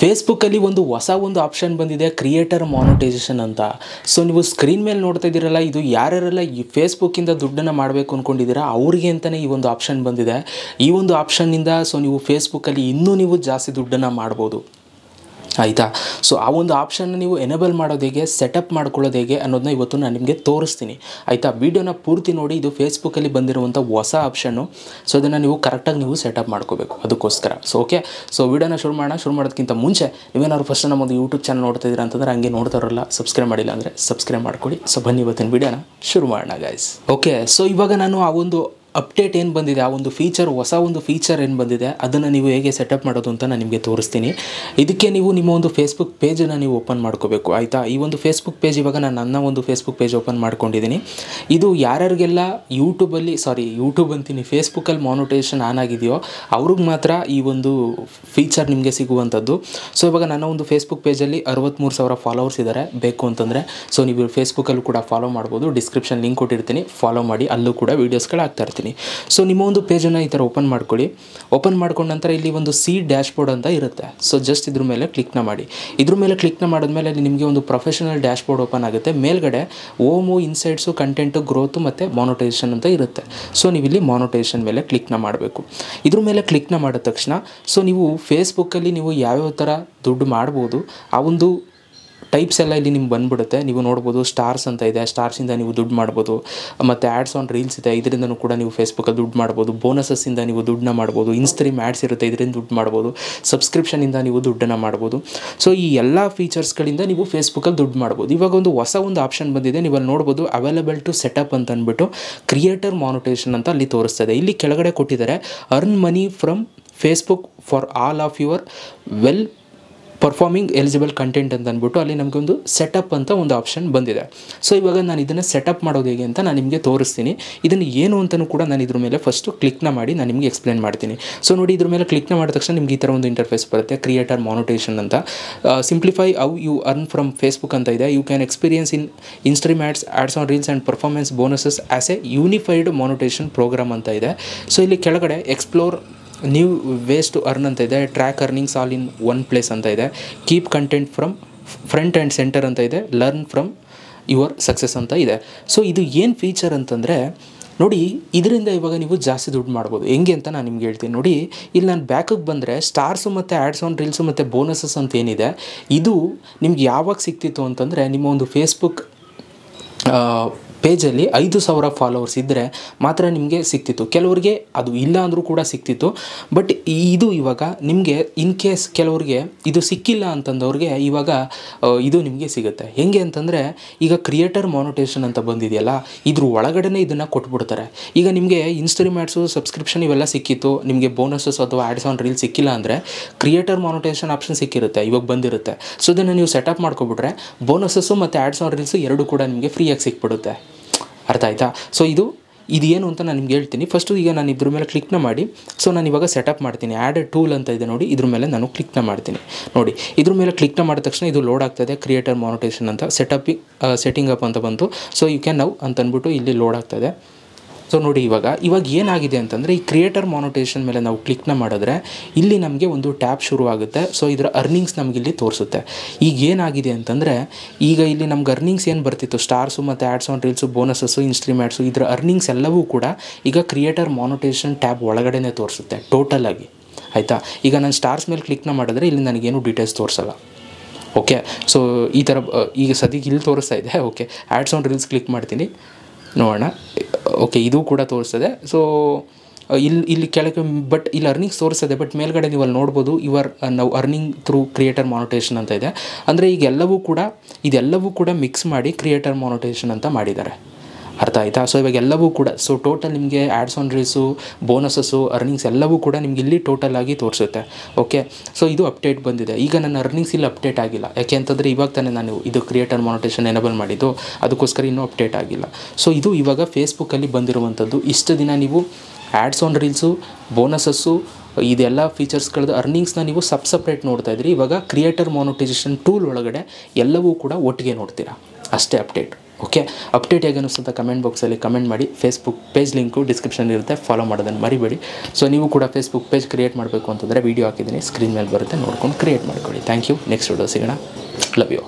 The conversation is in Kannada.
ಫೇಸ್ಬುಕ್ಕಲ್ಲಿ ಹೊಸ ಆಪ್ಷನ್ ಬಂದಿದೆ, ಕ್ರಿಯೇಟರ್ ಮಾನಿಟೈಸೇಷನ್ ಅಂತ. ಸೊ ನೀವು ಸ್ಕ್ರೀನ್ ಮೇಲೆ ನೋಡ್ತಾ ಇದ್ದೀರಲ್ಲ, ಇದು ಯಾರ್ಯಾರೆಲ್ಲ ಈ ಫೇಸ್ಬುಕ್ಕಿಂದ ದುಡ್ಡನ್ನು ಮಾಡಬೇಕು ಅಂದ್ಕೊಂಡಿದ್ದೀರಾ ಅವ್ರಿಗೆ ಅಂತಲೇ ಈ ಒಂದು ಆಪ್ಷನ್ ಬಂದಿದೆ. ಈ ಒಂದು ಆಪ್ಷನ್ನಿಂದ ಸೊ ನೀವು ಫೇಸ್ಬುಕ್ಕಲ್ಲಿ ಇನ್ನೂ ನೀವು ಜಾಸ್ತಿ ದುಡ್ಡನ್ನು ಮಾಡ್ಬೋದು, ಆಯಿತಾ. ಸೊ ಆ ಒಂದು ಆಪ್ಷನ್ನ ನೀವು ಎನೇಬಲ್ ಮಾಡೋದು ಹೇಗೆ, ಸೆಟಪ್ ಮಾಡ್ಕೊಳ್ಳೋದು ಹೇಗೆ ಅನ್ನೋದನ್ನ ಇವತ್ತು ನಾನು ನಿಮಗೆ ತೋರಿಸ್ತೀನಿ, ಆಯಿತಾ. ವೀಡಿಯೋನ ಪೂರ್ತಿ ನೋಡಿ. ಇದು ಫೇಸ್ಬುಕ್ಕಲ್ಲಿ ಬಂದಿರುವಂಥ ಹೊಸ ಆಪ್ಷನ್ನು. ಸೊ ಅದನ್ನು ನೀವು ಕರೆಕ್ಟಾಗಿ ನೀವು ಸೆಟಪ್ ಮಾಡ್ಕೋಬೇಕು ಅದಕ್ಕೋಸ್ಕರ. ಸೊ ಓಕೆ, ಸೊ ವೀಡಿಯೋನ ಶುರು ಮಾಡೋದಕ್ಕಿಂತ ಮುಂಚೆ ನೀವೇನಾದ್ರು ಫಸ್ಟ್ ನಮ್ಮೊಂದು ಯೂಟ್ಯೂಬ್ ಚಾನಲ್ ನೋಡ್ತಾ ಇದ್ದೀರಾ ಅಂತಂದರೆ ಹಂಗೆ ನೋಡ್ತಾರಲ್ಲ, ಸಬ್ಸ್ಕ್ರೈಬ್ ಮಾಡಿಲ್ಲ ಅಂದರೆ ಸಬ್ಸ್ಕ್ರೈಬ್ ಮಾಡ್ಕೊಳ್ಳಿ. ಸೊ ಬನ್ನಿ ಇವತ್ತಿನ ವೀಡಿಯೋನ ಶುರು ಮಾಡೋಣ ಗೈಸ್. ಓಕೆ, ಸೊ ಇವಾಗ ನಾನು ಆ ಒಂದು ಅಪ್ಡೇಟ್ ಏನು ಬಂದಿದೆ, ಆ ಒಂದು ಫೀಚರ್, ಹೊಸ ಒಂದು ಫೀಚರ್ ಏನು ಬಂದಿದೆ ಅದನ್ನು ನೀವು ಹೇಗೆ ಸೆಟಪ್ ಮಾಡೋದು ಅಂತ ನಾನು ನಿಮಗೆ ತೋರಿಸ್ತೀನಿ. ಇದಕ್ಕೆ ನೀವು ನಿಮ್ಮ ಒಂದು ಫೇಸ್ಬುಕ್ ಪೇಜನ್ನು ನೀವು ಓಪನ್ ಮಾಡ್ಕೋಬೇಕು, ಆಯಿತಾ. ಈ ಒಂದು ಫೇಸ್ಬುಕ್ ಪೇಜ್ ಇವಾಗ ನಾನು ನನ್ನ ಒಂದು ಫೇಸ್ಬುಕ್ ಪೇಜ್ ಓಪನ್ ಮಾಡ್ಕೊಂಡಿದ್ದೀನಿ. ಇದು ಯಾರ್ಯಾರಿಗೆಲ್ಲ ಯೂಟ್ಯೂಬ್ ಅಂತೀನಿ, ಫೇಸ್ಬುಕ್ಕಲ್ಲಿ ಮಾನಿಟೈಸೇಷನ್ ಆನ್ ಆಗಿದೆಯೋ ಅವ್ರಿಗೆ ಮಾತ್ರ ಈ ಒಂದು ಫೀಚರ್ ನಿಮಗೆ ಸಿಗುವಂಥದ್ದು. ಸೊ ಇವಾಗ ನನ್ನ ಒಂದು ಫೇಸ್ಬುಕ್ ಪೇಜಲ್ಲಿ 63,000 ಫಾಲೋವರ್ಸ್ ಇದ್ದಾರೆ. ಬೇಕು ಅಂತಂದರೆ ಸೊ ನೀವು ಫೇಸ್ಬುಕ್ಕಲ್ಲೂ ಕೂಡ ಫಾಲೋ ಮಾಡ್ಬೋದು, ಡಿಸ್ಕ್ರಿಪ್ಷನ್ ಲಿಂಕ್ ಕೊಟ್ಟಿರ್ತೀನಿ, ಫಾಲೋ ಮಾಡಿ. ಅಲ್ಲೂ ಕೂಡ ವೀಡಿಯೋಸ್ಗಳು ಹಾಕ್ತಾ ಇರ್ತೀನಿ. ಸೊ ನಿಮ್ಮ ಒಂದು ಪೇಜನ್ನು ಈ ಥರ ಓಪನ್ ಮಾಡ್ಕೊಳ್ಳಿ. ಓಪನ್ ಮಾಡ್ಕೊಂಡ ನಂತರ ಇಲ್ಲಿ ಒಂದು ಡ್ಯಾಶ್ ಬೋರ್ಡ್ ಅಂತ ಇರುತ್ತೆ. ಸೊ ಜಸ್ಟ್ ಇದ್ರ ಮೇಲೆ ಕ್ಲಿಕ್ನ ಮಾಡಿ. ಇದ್ರ ಮೇಲೆ ಕ್ಲಿಕ್ನ ಮಾಡಿದ್ಮೇಲೆ ಅಲ್ಲಿ ನಿಮಗೆ ಒಂದು ಪ್ರೊಫೆಷನಲ್ ಡ್ಯಾಶ್ ಬೋರ್ಡ್ ಓಪನ್ ಆಗುತ್ತೆ. ಮೇಲ್ಗಡೆ ಓಮು, ಇನ್ಸೈಟ್ಸು, ಕಂಟೆಂಟು, ಗ್ರೋತು ಮತ್ತು ಮಾನಿಟೈಸೇಷನ್ ಅಂತ ಇರುತ್ತೆ. ಸೊ ನೀವು ಇಲ್ಲಿ ಮಾನಿಟೈಸೇಷನ್ ಮೇಲೆ ಕ್ಲಿಕ್ನ ಮಾಡಬೇಕು. ಇದ್ರ ಮೇಲೆ ಕ್ಲಿಕ್ನ ಮಾಡಿದ ತಕ್ಷಣ ಸೊ ನೀವು ಫೇಸ್ಬುಕ್ಕಲ್ಲಿ ನೀವು ಯಾವ್ಯಾವ ಥರ ದುಡ್ಡು ಮಾಡ್ಬೋದು ಆ ಒಂದು ಟೈಪ್ಸ್ ಎಲ್ಲ ಇಲ್ಲಿ ನಿಮ್ಗೆ ಬಂದುಬಿಡುತ್ತೆ. ನೀವು ನೋಡ್ಬೋದು, ಸ್ಟಾರ್ಸ್ ಅಂತ ಇದೆ, ಸ್ಟಾರ್ಸಿಂದ ನೀವು ದುಡ್ಡು ಮಾಡ್ಬೋದು. ಮತ್ತು ಆ್ಯಡ್ಸ್ ಆನ್ ರೀಲ್ಸ್ ಇದೆ, ಇದರಿಂದನೂ ಕೂಡ ನೀವು ಫೇಸ್ಬುಕ್ಕಲ್ಲಿ ದುಡ್ಡು ಮಾಡ್ಬೋದು. ಬೋನಸಸ್ಸಿಂದ ನೀವು ದುಡ್ಡನ್ನ ಮಾಡ್ಬೋದು. ಇನ್ಸ್ಟ್ರೀಮ್ ಆ್ಯಡ್ಸ್ ಇರುತ್ತೆ, ಇದರಿಂದ ದುಡ್ಡು ಮಾಡ್ಬೋದು. ಸಬ್ಸ್ಕ್ರಿಪ್ಷನಿಂದ ನೀವು ದುಡ್ಡನ್ನು ಮಾಡ್ಬೋದು. ಸೊ ಈ ಎಲ್ಲ ಫೀಚರ್ಸ್ಗಳಿಂದ ನೀವು ಫೇಸ್ಬುಕ್ಕಲ್ಲಿ ದುಡ್ಡು ಮಾಡ್ಬೋದು. ಇವಾಗ ಹೊಸ ಒಂದು ಆಪ್ಷನ್ ಬಂದಿದೆ, ನೀವು ಅಲ್ಲಿ ನೋಡ್ಬೋದು, ಅವೈಲೇಬಲ್ ಟು ಸೆಟಪ್ ಅಂತ ಅಂದ್ಬಿಟ್ಟು ಕ್ರಿಯೇಟರ್ ಮಾನಿಟೈಸೇಷನ್ ಅಂತ ಅಲ್ಲಿ ತೋರಿಸ್ತದೆ. ಇಲ್ಲಿ ಕೆಳಗಡೆ ಕೊಟ್ಟಿದ್ದಾರೆ earn money from Facebook for all of your well performing eligible content ಅಂತ ಅಂದ್ಬಿಟ್ಟು ಅಲ್ಲಿ ನಮಗೆ ಒಂದು ಸೆಟಪ್ ಅಂತ ಒಂದು ಆಪ್ಷನ್ ಬಂದಿದೆ. ಸೊ ಇವಾಗ ನಾನು ಇದನ್ನು ಸೆಟಪ್ ಮಾಡೋದು ಹೇಗೆ ಅಂತ ನಾನು ನಿಮಗೆ ತೋರಿಸ್ತೀನಿ. ಇದನ್ನು ಏನು ಅಂತಲೂ ಕೂಡ ನಾನು ಇದ್ರ ಮೇಲೆ ಫಸ್ಟು ಕ್ಲಿಕ್ನ ಮಾಡಿ ನಾನು ನಿಮಗೆ ಎಕ್ಸ್ಪ್ಲೇನ್ ಮಾಡ್ತೀನಿ. ಸೊ ನೋಡಿ, ಇದ್ರ ಮೇಲೆ ಕ್ಲಿಕ್ನ ಮಾಡಿದ ತಕ್ಷಣ ನಿಮ್ಗೆ ಈ ಥರ ಒಂದು ಇಂಟರ್ಫೇಸ್ ಬರುತ್ತೆ, ಕ್ರಿಯೇಟರ್ ಮಾನಿಟೈಸೇಷನ್ ಅಂತ. Simplify how you earn from Facebook ಅಂತ ಇದೆ. You can experience in instream ads on reels and performance bonuses as a unified monetisation programme ಅಂತ ಇದೆ. ಸೊ ಇಲ್ಲಿ ಕೆಳಗಡೆ explore new ways to earn ಅಂತ ಇದೆ, track earnings all in one place ಅಂತ ಇದೆ, keep content from front and centre ಅಂತ ಇದೆ, ಲರ್ನ್ ಫ್ರಮ್ ಯುವರ್ ಸಕ್ಸಸ್ ಅಂತ ಇದೆ. ಸೊ ಇದು ಏನು ಫೀಚರ್ ಅಂತಂದರೆ ನೋಡಿ, ಇದರಿಂದ ಇವಾಗ ನೀವು ಜಾಸ್ತಿ ದುಡ್ಡು ಮಾಡ್ಬೋದು. ಹೆಂಗೆ ಅಂತ ನಾನು ನಿಮ್ಗೆ ಹೇಳ್ತೀನಿ ನೋಡಿ. ಇಲ್ಲಿ ನಾನು ಬ್ಯಾಕಿಗೆ ಬಂದರೆ ಸ್ಟಾರ್ಸು ಮತ್ತು ಆ್ಯಡ್ಸ್ ಆನ್ ರೀಲ್ಸು ಮತ್ತು ಬೋನಸಸ್ ಅಂತ ಏನಿದೆ, ಇದು ನಿಮ್ಗೆ ಯಾವಾಗ ಸಿಗ್ತಿತ್ತು ಅಂತಂದರೆ ನಿಮ್ಮ ಒಂದು ಫೇಸ್ಬುಕ್ ಪೇಜಲ್ಲಿ 5,000 ಫಾಲೋವರ್ಸ್ ಇದ್ದರೆ ಮಾತ್ರ ನಿಮಗೆ ಸಿಗ್ತಿತ್ತು. ಕೆಲವರಿಗೆ ಅದು ಇಲ್ಲ ಅಂದರೂ ಕೂಡ ಸಿಗ್ತಿತ್ತು. ಬಟ್ ಇದು ಇವಾಗ ನಿಮಗೆ ಇನ್ ಕೇಸ್ ಕೆಲವ್ರಿಗೆ ಇದು ಸಿಕ್ಕಿಲ್ಲ ಅಂತಂದವ್ರಿಗೆ ಇವಾಗ ಇದು ನಿಮಗೆ ಸಿಗುತ್ತೆ. ಹೇಗೆ ಅಂತಂದರೆ ಈಗ ಕ್ರಿಯೇಟರ್ ಮಾನಿಟೈಸೇಷನ್ ಅಂತ ಬಂದಿದೆಯಲ್ಲ, ಇದ್ರ ಒಳಗಡೆ ಇದನ್ನು ಕೊಟ್ಬಿಡ್ತಾರೆ. ಈಗ ನಿಮಗೆ ಇನ್ಸ್ಟ್ರೀಮ್ ಆ್ಯಡ್ಸು, ಸಬ್ಸ್ಕ್ರಿಪ್ಷನ್ ಇವೆಲ್ಲ ಸಿಕ್ಕಿತ್ತು, ನಿಮಗೆ ಬೋನಸಸ್ ಅಥವಾ ಆ್ಯಡ್ಸ್ ಆನ್ ರೀಲ್ ಸಿಕ್ಕಿಲ್ಲ ಅಂದರೆ ಕ್ರಿಯೇಟರ್ ಮಾನಿಟೈಸೇಷನ್ ಆಪ್ಷನ್ ಸಿಕ್ಕಿರುತ್ತೆ, ಇವಾಗ ಬಂದಿರುತ್ತೆ. ಸೊ ಇದನ್ನು ನೀವು ಸೆಟಪ್ ಮಾಡ್ಕೊಬಿಟ್ರೆ ಬೋನಸಸ್ಸು ಮತ್ತು ಆ್ಯಡ್ಸ್ ಆನ್ ರೀಲ್ಸು ಎರಡೂ ಕೂಡ ನಿಮಗೆ ಫ್ರೀಯಾಗಿ ಸಿಕ್ಬಿಡುತ್ತೆ. ಅರ್ಥ ಆಯ್ತಾ? ಸೊ ಇದು ಏನು ಅಂತ ನಾನು ನಿಮ್ಗೆ ಹೇಳ್ತೀನಿ. ಫಸ್ಟು ಈಗ ನಾನು ಇದ್ರ ಮೇಲೆ ಕ್ಲಿಕ್ನ ಮಾಡಿ ಸೊ ನಾನು ಇವಾಗ ಸೆಟಪ್ ಮಾಡ್ತೀನಿ. ಆ್ಯಡ್ ಟೂಲ್ ಅಂತ ಇದೆ ನೋಡಿ, ಇದ್ರ ಮೇಲೆ ನಾನು ಕ್ಲಿಕ್ನ ಮಾಡ್ತೀನಿ. ನೋಡಿ, ಇದ್ರ ಮೇಲೆ ಕ್ಲಿಕ್ನ ಮಾಡಿದ ತಕ್ಷಣ ಇದು ಲೋಡ್ ಆಗ್ತಾಯಿದೆ. ಕ್ರಿಯೇಟರ್ ಮಾನಿಟೈಸೇಷನ್ ಅಂತ ಸೆಟ್ಟಿಂಗ್ ಅಪ್ ಅಂತ ಬಂತು. ಸೊ ಯು ಕ್ಯಾನ್ ನೌ ಅಂತ ಅಂದ್ಬಿಟ್ಟು ಇಲ್ಲಿ ಲೋಡ್ ಆಗ್ತಾಯಿದೆ. ಸೊ ನೋಡಿ, ಇವಾಗ ಏನಾಗಿದೆ ಅಂತಂದರೆ ಈ ಕ್ರಿಯೇಟರ್ ಮಾನಿಟೈಸೇಷನ್ ಮೇಲೆ ನಾವು ಕ್ಲಿಕ್ನ ಮಾಡಿದ್ರೆ ಇಲ್ಲಿ ನಮಗೆ ಒಂದು ಟ್ಯಾಬ್ ಶುರುವಾಗುತ್ತೆ. ಸೊ ಇದರ ಅರ್ನಿಂಗ್ಸ್ ನಮಗಿಲ್ಲಿ ತೋರಿಸುತ್ತೆ. ಈಗ ಏನಾಗಿದೆ ಅಂತಂದರೆ ಈಗ ಇಲ್ಲಿ ನಮ್ಗೆ ಅರ್ನಿಂಗ್ಸ್ ಏನು ಬರ್ತಿತ್ತು, ಸ್ಟಾರ್ಸು ಮತ್ತು ಆ್ಯಡ್ಸ್ ಆನ್ ರೀಲ್ಸು, ಬೋನಸಸ್ಸು, ಇನ್ಸ್ಟ್ರೀಮ್ ಆ್ಯಡ್ಸು, ಇದರ ಅರ್ನಿಂಗ್ಸ್ ಎಲ್ಲವೂ ಕೂಡ ಈಗ ಕ್ರಿಯೇಟರ್ ಮಾನಿಟೈಸೇಷನ್ ಟ್ಯಾಬ್ ಒಳಗಡೆ ತೋರಿಸುತ್ತೆ ಟೋಟಲಾಗಿ, ಆಯಿತಾ. ಈಗ ನಾನು ಸ್ಟಾರ್ಸ್ ಮೇಲೆ ಕ್ಲಿಕ್ನ ಮಾಡಿದ್ರೆ ಇಲ್ಲಿ ನನಗೇನು ಡೀಟೇಲ್ಸ್ ತೋರಿಸಲ್ಲ. ಓಕೆ, ಸೊ ಈ ಥರ ಈಗ ಸದ್ಯಕ್ಕೆ ಇಲ್ಲಿ ತೋರಿಸ್ತಾ ಇದೆ. Okay, ads on reels click ಮಾಡ್ತೀನಿ, ನೋಡೋಣ. ಓಕೆ, ಇದು ಕೂಡ ತೋರಿಸ್ತದೆ. ಸೊ ಇಲ್ಲಿ ಕೆಳಗೆ ಬಟ್ ಇಲ್ಲಿ ಅರ್ನಿಂಗ್ಸ್ ತೋರಿಸ್ತದೆ. ಬಟ್ ಮೇಲ್ಗಡೆ ನೀವು ಅಲ್ಲಿ ನೋಡ್ಬೋದು ನಾವು ಅರ್ನಿಂಗ್ ಥ್ರೂ ಕ್ರಿಯೇಟರ್ ಮಾನಿಟೈಸೇಷನ್ ಅಂತ ಇದೆ. ಅಂದರೆ ಈಗ ಇದೆಲ್ಲವೂ ಕೂಡ ಮಿಕ್ಸ್ ಮಾಡಿ ಕ್ರಿಯೇಟರ್ ಮಾನಿಟೈಸೇಷನ್ ಅಂತ ಮಾಡಿದ್ದಾರೆ. ಅರ್ಥ ಆಯಿತಾ? ಸೊ ಇವಾಗ ಎಲ್ಲವೂ ಕೂಡ ಸೊ ಟೋಟಲ್ ನಿಮಗೆ ಆ್ಯಡ್ಸ್ ಆನ್ ರೀಲ್ಸು, ಬೋನಸಸ್ಸು, ಅರ್ನಿಂಗ್ಸ್ ಎಲ್ಲವೂ ಕೂಡ ನಿಮ್ಗೆ ಇಲ್ಲಿ ಟೋಟಲ್ ಆಗಿ ತೋರಿಸುತ್ತೆ. ಓಕೆ, ಸೊ ಇದು ಅಪ್ಡೇಟ್ ಬಂದಿದೆ. ಈಗ ನನ್ನ ಅರ್ನಿಂಗ್ಸ್ ಇಲ್ಲಿ ಅಪ್ಡೇಟ್ ಆಗಿಲ್ಲ. ಯಾಕೆ ಅಂತಂದರೆ ಇವಾಗ ತಾನೇ ನಾನು ಇದು ಕ್ರಿಯೇಟರ್ ಮಾನಿಟೈಸೇಷನ್ ಎನೇಬಲ್ ಮಾಡಿದ್ದು, ಅದಕ್ಕೋಸ್ಕರ ಇನ್ನೂ ಅಪ್ಡೇಟ್ ಆಗಿಲ್ಲ. ಸೊ ಇದು ಇವಾಗ ಫೇಸ್ಬುಕ್ಕಲ್ಲಿ ಬಂದಿರುವಂಥದ್ದು. ಇಷ್ಟು ದಿನ ನೀವು ಆ್ಯಡ್ಸ್ ಆನ್ ರೀಲ್ಸು, ಬೋನಸಸ್ಸು, ಇದೆಲ್ಲ ಫೀಚರ್ಸ್ಗಳದ್ದು ಅರ್ನಿಂಗ್ಸ್ನ ನೀವು ಸಪ್ರೇಟ್ ನೋಡ್ತಾ ಇದ್ರಿ. ಇವಾಗ ಕ್ರಿಯೇಟರ್ ಮಾನಿಟೈಸೇಷನ್ ಟೂಲ್ ಒಳಗಡೆ ಎಲ್ಲವೂ ಕೂಡ ಒಟ್ಟಿಗೆ ನೋಡ್ತೀರಾ. ಅಷ್ಟೇ ಅಪ್ಡೇಟ್. ಓಕೆ, ಅಪ್ಡೇಟ್ ಹೇಗೆ ಅನಿಸುತ್ತೆ ಕಮೆಂಟ್ ಬಾಕ್ಸಲ್ಲಿ ಕಮೆಂಟ್ ಮಾಡಿ. ಫೇಸ್ಬುಕ್ ಪೇಜ್ ಲಿಂಕು ಡಿಸ್ಕ್ರಿಪ್ಷನ್ ಇರುತ್ತೆ, ಫಾಲೋ ಮಾಡೋದನ್ನು ಮರಿಬೇಡಿ. ಸೊ ನೀವು ಕೂಡ ಫೇಸ್ಬುಕ್ ಪೇಜ್ ಕ್ರಿಯೇಟ್ ಮಾಡಬೇಕು ಅಂತಂದರೆ ವೀಡಿಯೋ ಹಾಕಿದ್ದೀನಿ, ಸ್ಕ್ರೀನ್ ಮೇಲೆ ಬರುತ್ತೆ, ನೋಡ್ಕೊಂಡು ಕ್ರಿಯೇಟ್ ಮಾಡ್ಕೊಳ್ಳಿ. Thank you. ನೆಕ್ಸ್ಟ್ ವಿಡಿಯೋ ಸಿಗೋಣ. Love you.